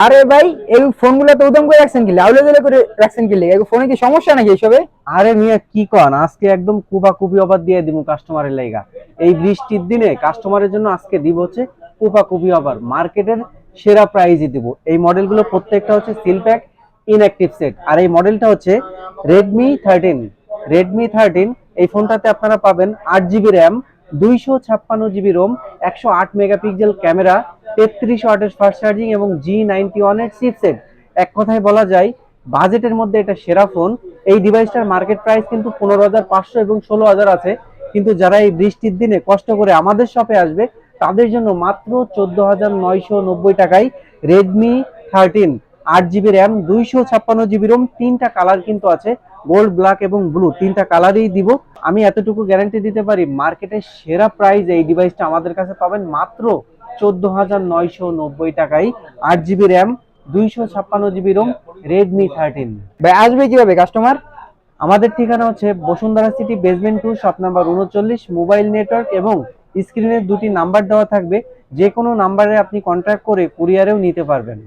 আরে ভাই, এই ফোনগুলো তো উদম করে রাখছেন কি, লাউলে জলে করে রাখছেন কি, এই ফোনে কি সমস্যা নাকি এসবে? আরে মিয়া কি কন, আজকে একদম কুপি অফার দিয়ে দিব কাস্টমারের লাইগা। এই বৃষ্টির দিনে কাস্টমারের জন্য আজকে দিব হচ্ছে কুপি অফার, মার্কেটের সেরা প্রাইজে দিব। এই মডেলগুলো প্রত্যেকটা হচ্ছে সিলপ্যাক ইনঅ্যাক্টিভ সেট। আর এই মডেলটা হচ্ছে রেডমি 13। এই ফোনটাতে আপনারা পাবেন 8 GB RAM, 256 GB ROM, 108 megapixel camera, 33 ওয়াটের ফাস্ট চার্জিং এবং G91 এর চিপসেট। এক কথায় বলা যায় বাজেটের মধ্যে এটা সেরা ফোন। এই ডিভাইসটার মার্কেট প্রাইস কিন্তু 15,500 এবং 16,000 আছে, কিন্তু যারা এই বৃষ্টির দিনে কষ্ট করে আমাদের শপে আসবে তাদের জন্য মাত্র 14,990 টাকায় Redmi 13, 8 GB RAM, 256 GB ROM, তিনটা কালার কিন্তু আছে, গোল্ড, ব্ল্যাক এবং ব্লু, তিনটা কালারই দিব। আমি এতটুকু গ্যারান্টি দিতে পারি, মার্কেটের সেরা প্রাইস এই ডিভাইসটা আমাদের কাছে পাবেন মাত্র 14,990 টাকায়। 8 GB RAM, 256 GB ROM, Redmi 13। ভাই আসবে কিভাবে কাস্টমার? আমাদের ঠিকানা হচ্ছে Bashundhara city basement 2, shop number 39। Mobile network এবং স্ক্রিনে দুটি নাম্বার দেওয়া থাকবে, যে কোনো নাম্বারে আপনি কন্ট্যাক্ট করে কুরিয়ারেও নিতে পারবেন।